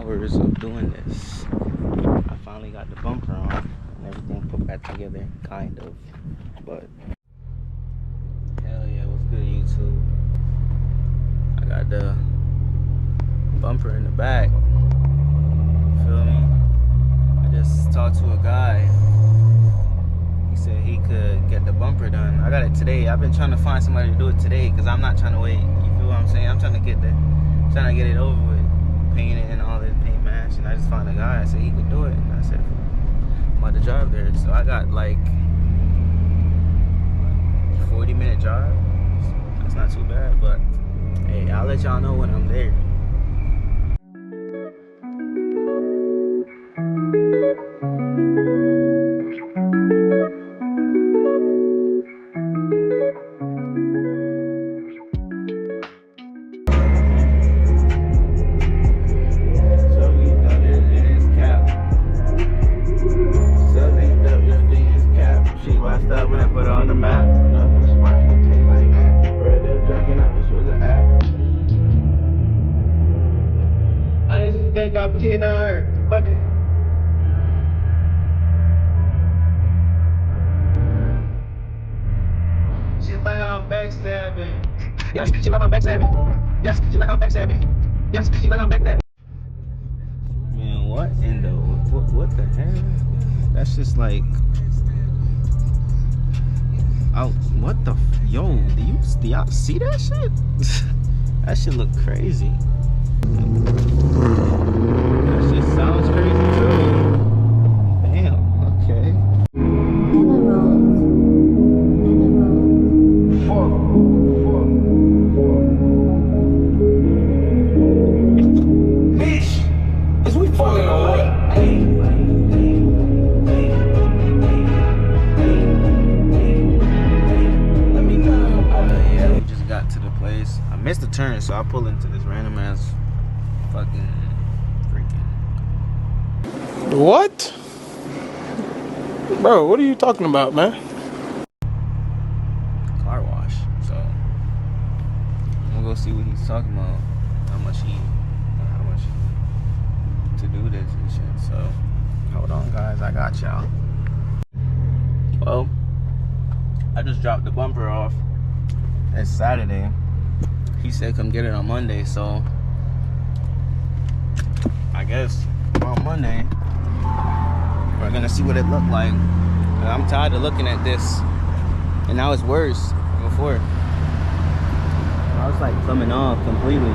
hours of doing this. I finally got the bumper on and everything put back together, kind of. But hell yeah, what's good, YouTube? I got the bumper in the back. Feel me? I just talked to a guy. He said he could get the bumper done. I got it today. I've been trying to find somebody to do it today because I'm not trying to wait. You feel what I'm saying? I'm trying to get it over with, paint it and all this paint match. And I just found a guy. I said he could do it, and I said I'm about to drive there. So I got like 40-minute drive. That's not too bad, but hey, I'll let y'all know when I'm there. Yes, she like I'm backstabbing. Yes, she like I'm backstabbing. Yes, she like I'm backstabbing. Man, what in the what the hell? That's just like, oh, what the yo? Do y'all see that shit? That shit look crazy. That shit sounds crazy too. Damn. Okay. Missed the turn, so I pull into this random ass fucking freaking. What? Bro, what are you talking about, man? Car wash. So I'm gonna go see what he's talking about. How much to do this and shit. So hold on, guys, I got y'all. Well, I just dropped the bumper off. It's Saturday. He said come get it on Monday, so I guess on Monday we're gonna see what it looked like. And I'm tired of looking at this, and now it's worse than before. I was like coming off completely.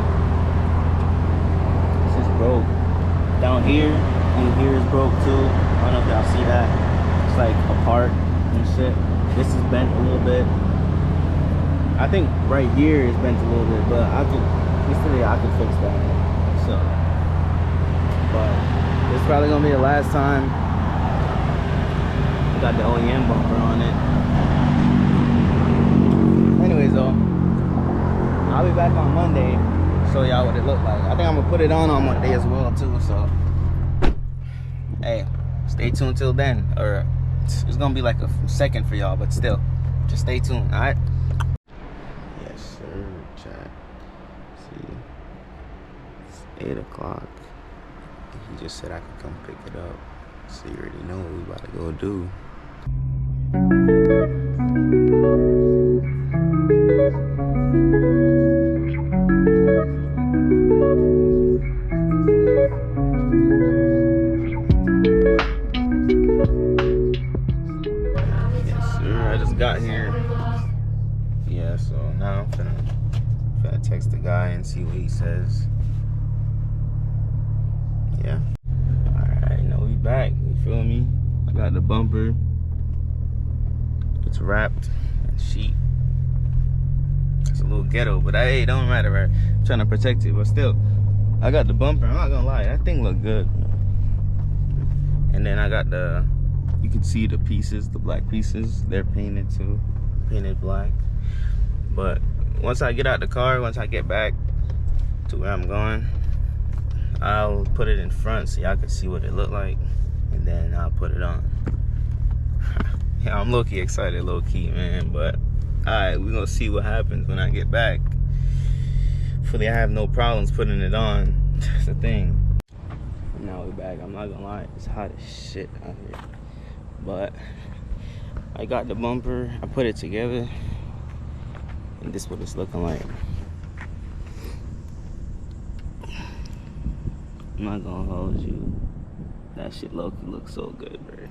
It's just broke. Down here and here is broke too. I don't know if y'all see that. It's like apart and shit. This is bent a little bit. I think right here is bent a little bit, but I could fix that. So, but it's probably gonna be the last time. We got the OEM bumper on it. Anyways, though, I'll be back on Monday to show y'all what it looked like. I think I'm gonna put it on Monday as well too. So, hey, stay tuned till then, or it's gonna be like a second for y'all, but still, just stay tuned. All right. Chat. See, it's 8 o'clock. He just said I could come pick it up. So you already know what we about to go do. Yes, sir. I just got here. Yeah, so now I'm finna text the guy and see what he says. Yeah. Alright, now we back. You feel me? I got the bumper. It's wrapped in sheet. It's a little ghetto, but hey, it don't matter, right? I'm trying to protect it, but still, I got the bumper. I'm not gonna lie, that thing look good. And then I got the, you can see the pieces, the black pieces. They're painted too, painted black. But once I get out the car, once I get back to where I'm going, I'll put it in front so y'all can see what it look like, and then I'll put it on. Yeah, I'm low-key excited, low-key, man, but alright, we're gonna see what happens when I get back. Hopefully I have no problems putting it on. That's the thing. Now we're back. I'm not gonna lie, it's hot as shit out here. But I got the bumper, I put it together, and this is what it's looking like. I'm not gonna hold you. That shit low-key looks so good, bro.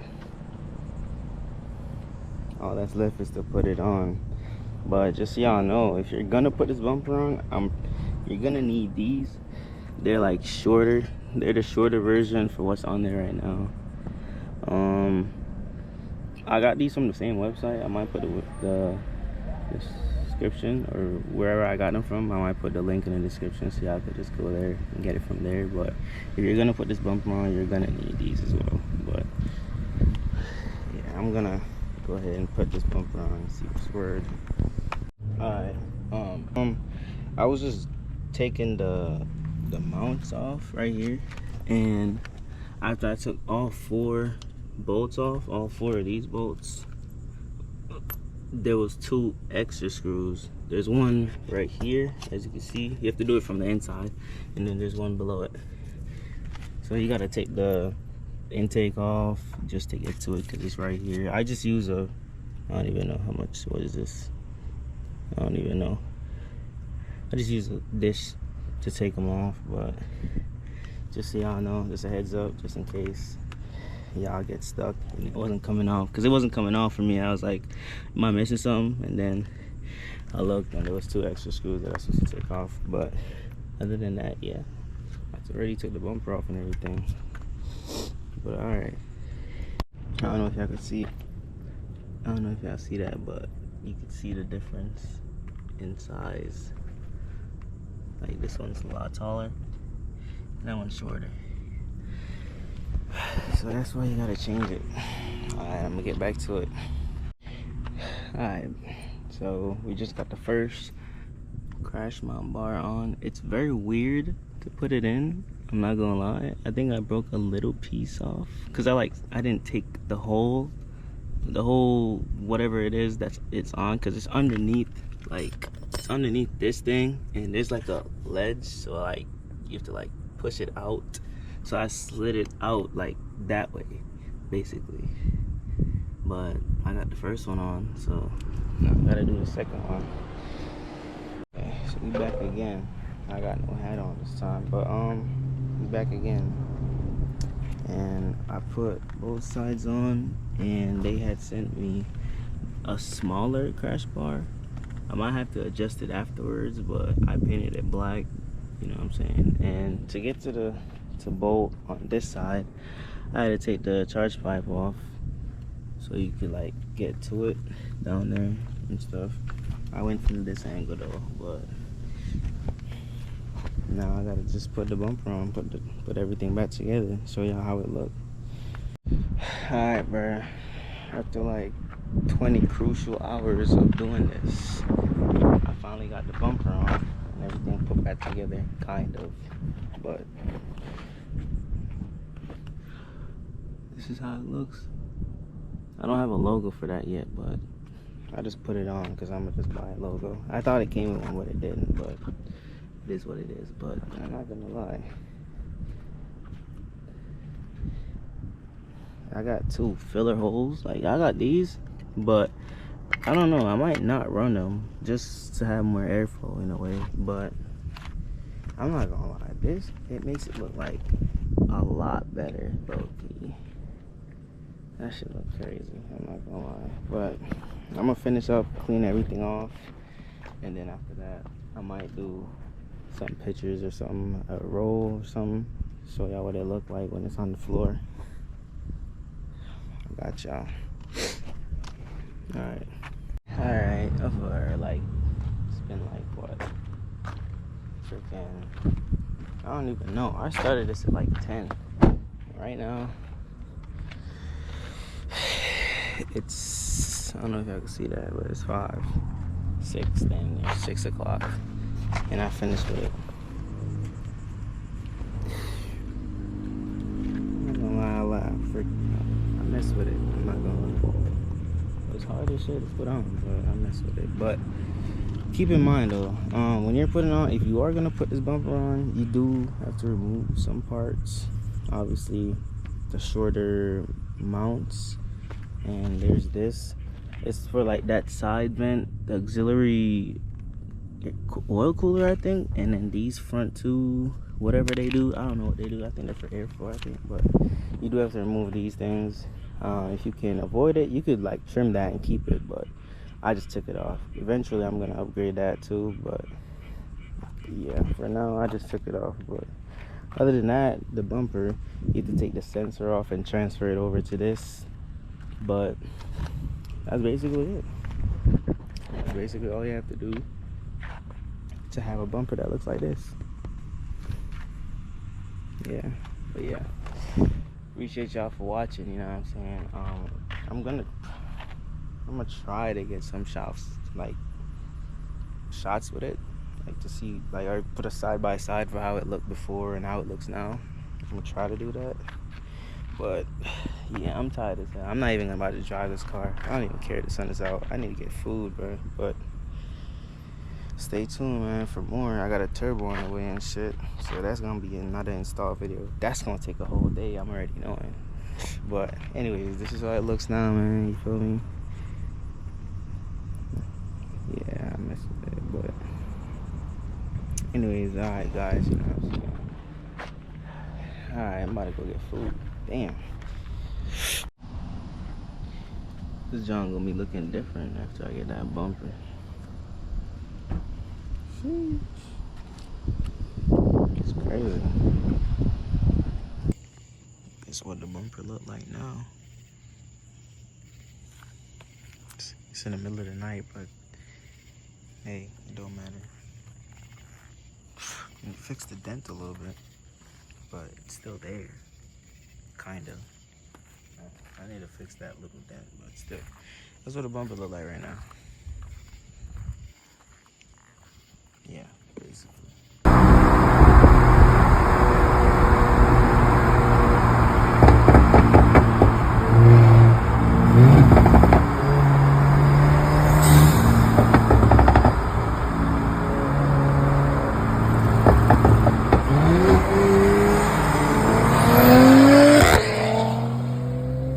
All that's left is to put it on. But just so y'all know, if you're gonna put this bumper on, you're gonna need these. They're like shorter. They're the shorter version for what's on there right now. I got these from the same website. I might put the description, or wherever I got them from. I might put the link in the description so y'all could just go there and get it from there. But if you're gonna put this bumper on, you're gonna need these as well. But yeah, I'm gonna go ahead and put this bumper on and see what's word. Alright, I was just taking the mounts off right here, and after I took all 4 bolts off, all 4 of these bolts, there was 2 extra screws. There's one right here, as you can see. You have to do it from the inside, and then there's one below it. So you gotta take the intake off just to get to it, because it's right here. I just use I don't even know how much, what is this? I don't even know. I just use a dish to take them off, but just so y'all know, just a heads up, just in case y'all get stuck and it wasn't coming off, because it wasn't coming off for me. I was like, am I missing something? And then I looked and there was 2 extra screws that I was supposed to take off. But other than that, yeah, I already took the bumper off and everything. But all right, I don't know if y'all can see, I don't know if y'all see that, but you can see the difference in size. Like, this one's a lot taller, that one's shorter. So that's why you gotta change it. Alright, I'm gonna get back to it. Alright, so we just got the first crash mount bar on. It's very weird to put it in, I'm not gonna lie. I think I broke a little piece off, because I didn't take the whole whatever it is that it's on, because it's underneath, like it's underneath this thing, and there's like a ledge, so like you have to like push it out. So I slid it out like that way, basically. But I got the first one on, so now I gotta do the second one. Okay, so we back again. I got no hat on this time, but we back again. And I put both sides on, and they had sent me a smaller crash bar. I might have to adjust it afterwards, but I painted it black, you know what I'm saying? And to get to the bolt on this side, I had to take the charge pipe off so you could like get to it down there and stuff. I went from this angle though, but now I gotta just put the bumper on, put everything back together, show y'all how it look. Alright, bro, after like 20 crucial hours of doing this, I finally got the bumper on and everything put back together, kind of. But this is how it looks. I don't have a logo for that yet, but I just put it on because I'm gonna just buy a logo. I thought it came with one, but it didn't, but it is what it is. But I'm not gonna lie, I got 2 filler holes. Like, I got these, but I don't know, I might not run them just to have more airflow in a way. But I'm not gonna lie, it makes it look like a lot better, low-key. That shit look crazy, I'm not gonna lie. But I'm gonna finish up, clean everything off, and then after that I might do some pictures or something, a roll or something, show y'all what it look like when it's on the floor. I got y'all. Alright, for like, it's been like what, freaking, I don't even know, I started this at like 10. Right now it's, I don't know if y'all can see that, but it's 5, 6, then 6 o'clock, and I finished with it. I'm not gonna lie, I laugh. I mess with it. I'm not gonna lie. It's hard as shit to put on, but I mess with it. But keep in mind though, when you're putting on, if you are gonna put this bumper on, you do have to remove some parts. obviously the shorter mounts, and there's this. It's for like that side vent, the auxiliary oil cooler, I think. And then these front two, whatever they do, I don't know what they do. I think they're for airflow, I think. But you do have to remove these things. If you can avoid it, you could like trim that and keep it, but I just took it off. Eventually I'm gonna upgrade that too, but yeah, for now I just took it off. But other than that, the bumper, you have to take the sensor off and transfer it over to this. But that's basically it. That's basically all you have to do to have a bumper that looks like this. Yeah, but yeah, appreciate y'all for watching. You know what I'm saying? I'm gonna try to get some shots with it, like to see, like, I put a side by side for how it looked before and how it looks now. I'm gonna try to do that. But yeah, I'm tired as hell. I'm not even about to drive this car. I don't even care the sun is out. I need to get food, bro. But stay tuned, man, for more. I got a turbo on the way and shit, so that's gonna be another install video. That's gonna take a whole day, I'm already knowing. But anyways, this is how it looks now, man. You feel me? Yeah, I messed with it, but anyways, alright guys, you know what I'm saying? Alright, I'm about to go get food. Damn. This John gonna be looking different after I get that bumper. Sheesh. It's crazy. That's what the bumper look like now. It's in the middle of the night, but hey, it don't matter. You can fix the dent a little bit, but it's still there. Kind of. I need to fix that little dent, but still. That's what the bumper look like right now.